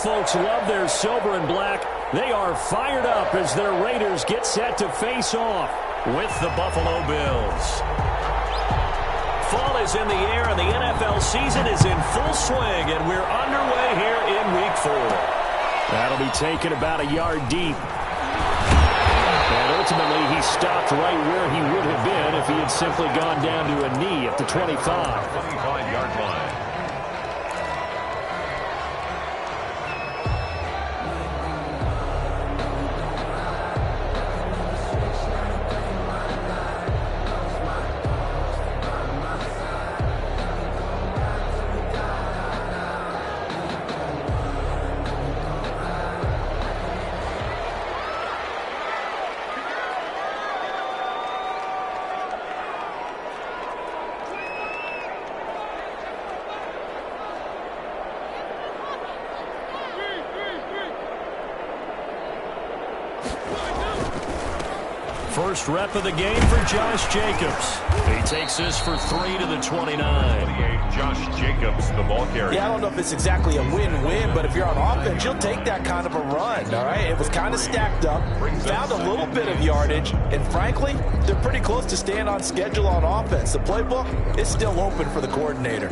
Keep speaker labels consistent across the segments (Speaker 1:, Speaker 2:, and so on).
Speaker 1: folks love their silver and black. They are fired up as their Raiders get set to face off with the Buffalo Bills. Fall is in the air, and the NFL season is in full swing, and we're underway here in Week 4. That'll be taken about a yard deep. And ultimately, he stopped right where he would have been if he had simply gone down to a knee at the 25.
Speaker 2: 25-yard line.
Speaker 1: First rep of the game for Josh Jacobs. He takes this for 3 to the 29.
Speaker 2: 28, Josh Jacobs, the ball carrier.
Speaker 3: Yeah, I don't know if it's exactly a win-win, but if you're on offense, you'll take that kind of a run, all right? It was kind of stacked up, found a little bit of yardage, and frankly, they're pretty close to staying on schedule on offense. The playbook is still open for the coordinator.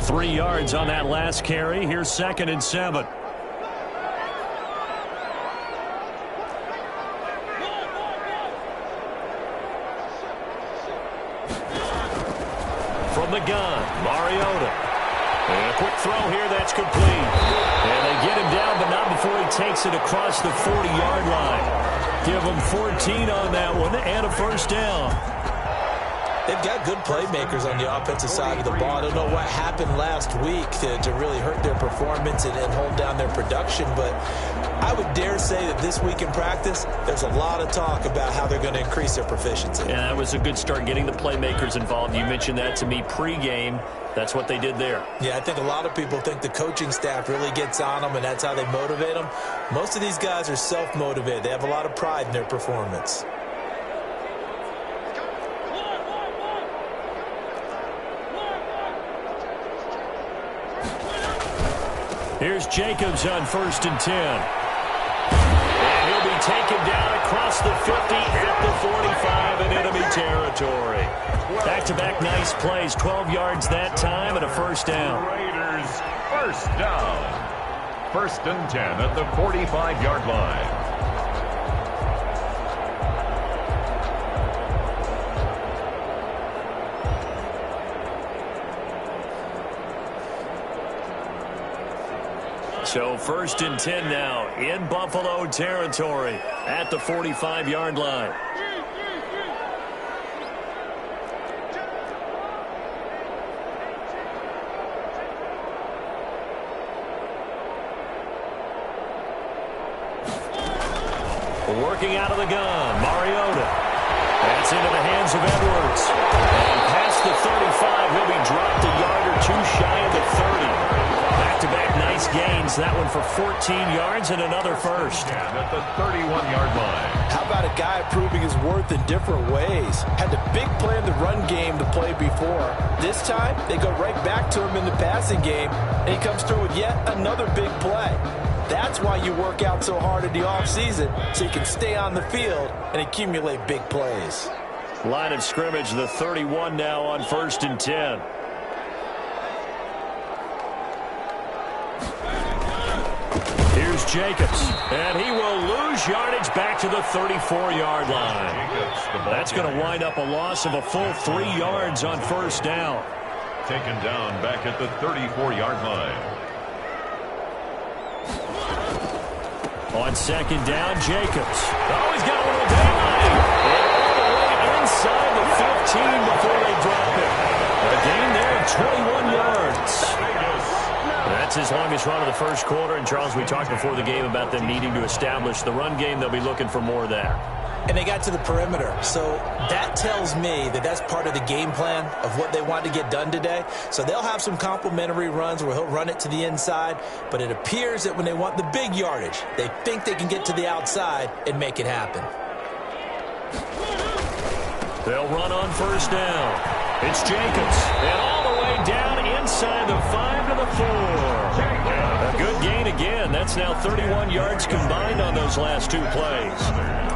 Speaker 1: Three yards on that last carry. Here's 2nd and 7. From the gun, Mariota. And a quick throw here, that's complete. And they get him down, but not before he takes it across the 40-yard line. Give him 14 on that one and a first down.
Speaker 3: They've got good playmakers on the offensive side of the ball. I don't know what happened last week to really hurt their performance and hold down their production, but I would dare say that this week in practice, there's a lot of talk about how they're going to increase their proficiency.
Speaker 1: Yeah, that was a good start, getting the playmakers involved. You mentioned that to me pregame. That's what they did there.
Speaker 3: Yeah, I think a lot of people think the coaching staff really gets on them, and that's how they motivate them. Most of these guys are self-motivated. They have a lot of pride in their performance.
Speaker 1: Here's Jacobs on 1st and 10. And he'll be taken down across the 50 at the 45 in enemy territory. Back-to-back nice plays, 12 yards that time and a first down.
Speaker 2: Raiders first down. 1st and 10 at the 45-yard line.
Speaker 1: So 1st and 10 now in Buffalo territory at the 45-yard line. Working out of the gun, Mariota. That's into the hands of Edwards. And past the 35, he'll be dropped a yard or two shy of the 30. Back-to-back nice gains. That one for 14 yards and another first.
Speaker 2: And at the 31-yard line.
Speaker 3: How about a guy proving his worth in different ways? Had the big play in the run game to play before. This time, they go right back to him in the passing game, and he comes through with yet another big play. That's why you work out so hard in the offseason, so you can stay on the field and accumulate big plays.
Speaker 1: Line of scrimmage, the 31 now on 1st and 10. Here's Jacobs, and he will lose yardage back to the 34-yard line. That's going to wind up a loss of a full 3 yards on first down.
Speaker 2: Taken down back at the 34-yard line.
Speaker 1: On 2nd down, Jacobs. Oh, he's got a little daylight. And all the way inside the 15 before they drop it. A gain there of 21 yards. That's his longest run of the first quarter. And, Charles, we talked before the game about them needing to establish the run game. They'll be looking for more of that.
Speaker 3: And they got to the perimeter. So that tells me that that's part of the game plan of what they want to get done today. So they'll have some complementary runs where he'll run it to the inside. But it appears that when they want the big yardage, they think they can get to the outside and make it happen.
Speaker 1: They'll run on first down. It's Jacobs. And all the way down inside the 5 to the 4. A good gain again. That's now 31 yards combined on those last 2 plays.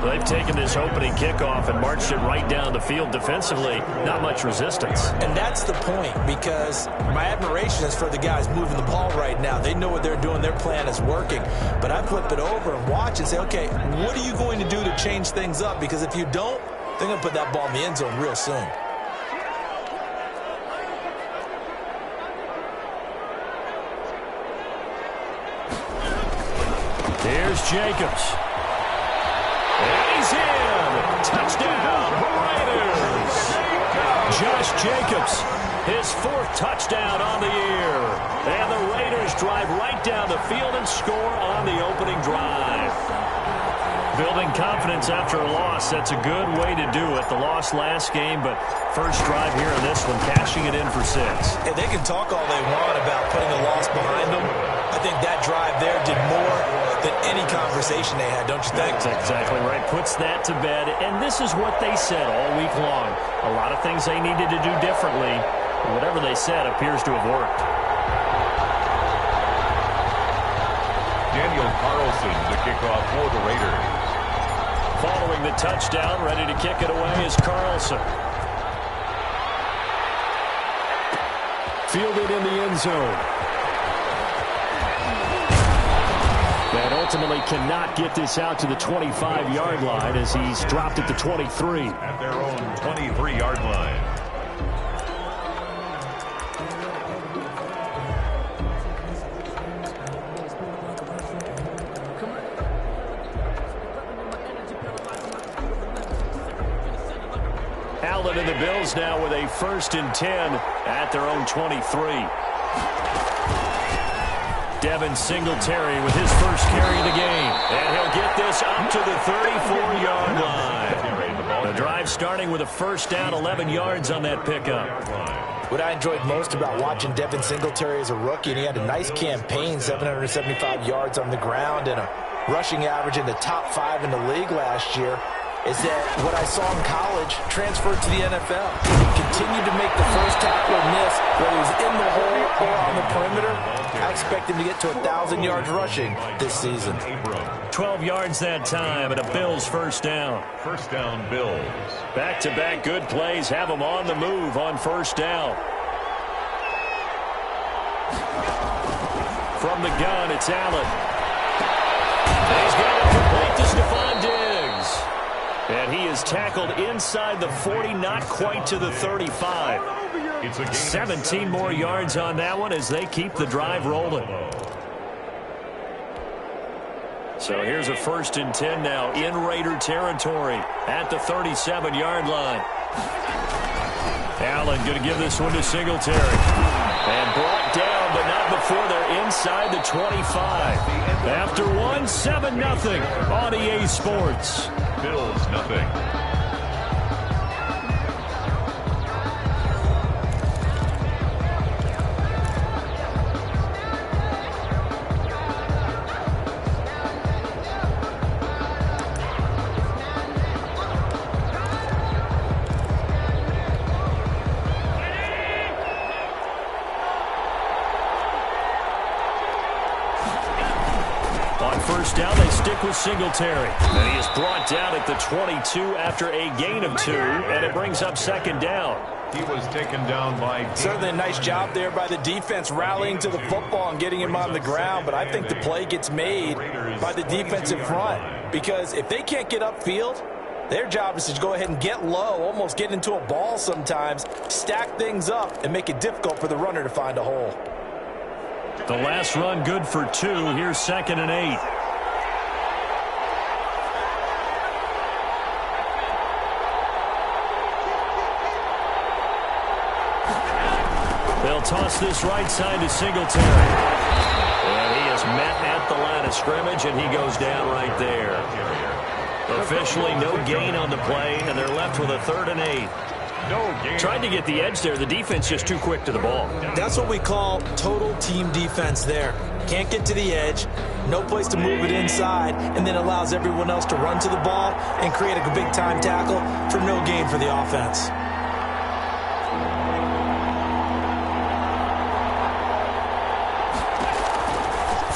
Speaker 1: They've taken this opening kickoff and marched it right down the field defensively. Not much resistance.
Speaker 3: And that's the point, because my admiration is for the guys moving the ball right now. They know what they're doing. Their plan is working. But I flip it over and watch and say, okay, what are you going to do to change things up? Because if you don't, they're going to put that ball in the end zone real soon.
Speaker 1: Here's Jacobs. And he's in. Touchdown, Raiders. Josh Jacobs, his 4th touchdown on the year. And the Raiders drive right down the field and score on the opening drive. Building confidence after a loss, that's a good way to do it. The loss last game, but first drive here in this one, cashing it in for 6.
Speaker 3: And they can talk all they want about putting the loss behind them. I think that drive there did more than any conversation they had, don't you think?
Speaker 1: That's exactly right. Puts that to bed. And this is what they said all week long. A lot of things they needed to do differently. Whatever they said appears to have worked.
Speaker 2: Daniel Carlson to kick off for the Raiders.
Speaker 1: Following the touchdown, ready to kick it away is Carlson. Fielded in the end zone. And ultimately cannot get this out to the 25-yard line as he's dropped at the 23.
Speaker 2: At their own 23-yard line.
Speaker 1: Allen and the Bills now with a 1st and 10 at their own 23. Devin Singletary with his first carry of the game. And he'll get this up to the 34-yard line. The drive starting with a first down, 11 yards on that pickup.
Speaker 3: What I enjoyed most about watching Devin Singletary as a rookie, and he had a nice campaign, 775 yards on the ground and a rushing average in the top 5 in the league last year, is that what I saw in college transferred to the NFL. Continued to make the first tackle miss, whether he was in the hole or on the perimeter. I expect him to get to 1,000 yards rushing this season.
Speaker 1: 12 yards that time and a Bills first down.
Speaker 2: First down, Bills.
Speaker 1: Back-to-back good plays have them on the move on first down. From the gun, it's Allen. And he's got it complete to Stephon Diggs. And he is tackled inside the 40, not quite to the 35. 17 more yards on that one as they keep the drive rolling. So here's a 1st and 10 now in Raider territory at the 37-yard line. Allen going to give this one to Singletary. And brought down, but not before they're inside the 25. After one, 7-0 on EA Sports.
Speaker 2: Bills, nothing.
Speaker 1: First down, they stick with Singletary. And he is brought down at the 22 after a gain of 2, and it brings up 2nd down.
Speaker 2: He was taken down by...
Speaker 3: Certainly a nice job there by the defense rallying to the football and getting him on the ground, but I think the play gets made by the defensive front, because if they can't get upfield, their job is to go ahead and get low, almost get into a ball sometimes, stack things up, and make it difficult for the runner to find a hole.
Speaker 1: The last run good for 2. Here's 2nd and 8. They'll toss this right side to Singletary. And he is met at the line of scrimmage, and he goes down right there. Officially no gain on the play, and they're left with a 3rd and 8. Tried to get the edge there. The defense just too quick to the ball.
Speaker 3: That's what we call total team defense there. Can't get to the edge, no place to move it inside, and then allows everyone else to run to the ball and create a big-time tackle for no gain for the offense.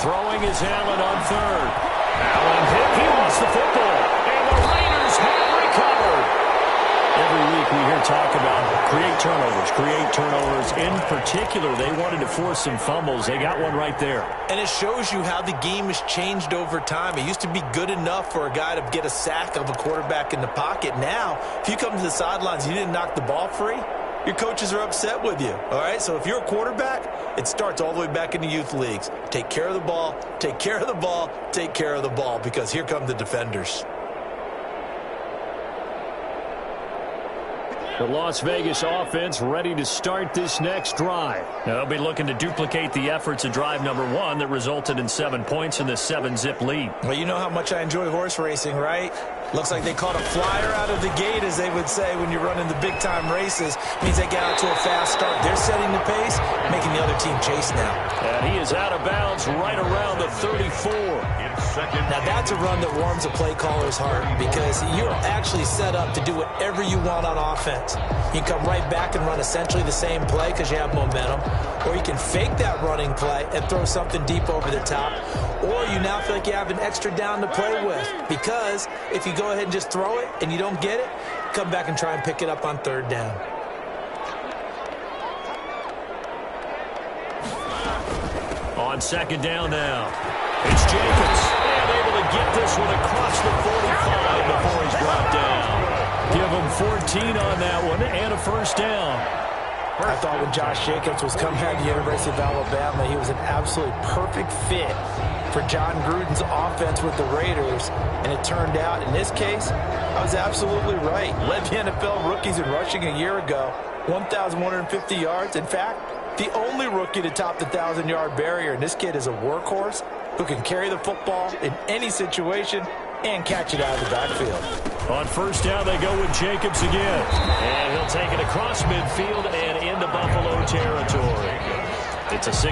Speaker 1: Throwing is Allen on third. Allen hit. He lost the football. And the Raiders have recovered. Every week we hear talk about create turnovers. In particular, they wanted to force some fumbles. They got one right there.
Speaker 3: And it shows you how the game has changed over time. It used to be good enough for a guy to get a sack of a quarterback in the pocket. Now, if you come to the sidelines and you didn't knock the ball free, your coaches are upset with you. All right, so if you're a quarterback, it starts all the way back in the youth leagues. Take care of the ball, take care of the ball, take care of the ball, because here come the defenders.
Speaker 1: The Las Vegas offense ready to start this next drive. They'll be looking to duplicate the efforts of drive number 1 that resulted in 7 points in the 7-zip lead.
Speaker 3: Well, you know how much I enjoy horse racing, right? Looks like they caught a flyer out of the gate, as they would say when you're running the big-time races. Means they get out to a fast start. They're setting the pace, making the other team chase now.
Speaker 1: And he is out of bounds right around the 34.
Speaker 3: Now, that's a run that warms a play caller's heart, because you're actually set up to do whatever you want on offense. You can come right back and run essentially the same play because you have momentum, or you can fake that running play and throw something deep over the top, or you now feel like you have an extra down to play with, because if you go ahead and just throw it and you don't get it, come back and try and pick it up on third down.
Speaker 1: On second down now, it's Jacobs. And able to get this one across the 45 before he's brought down. Give him 14 on that one and a first down.
Speaker 3: I thought when Josh Jacobs was coming out of the University of Alabama, he was an absolutely perfect fit for John Gruden's offense with the Raiders. And it turned out, in this case, I was absolutely right. Led the NFL rookies in rushing a year ago, 1,150 yards. In fact, the only rookie to top the 1,000-yard barrier. And this kid is a workhorse who can carry the football in any situation and catch it out of the backfield.
Speaker 1: On first down, they go with Jacobs again. And he'll take it across midfield and into Buffalo territory. It's a 6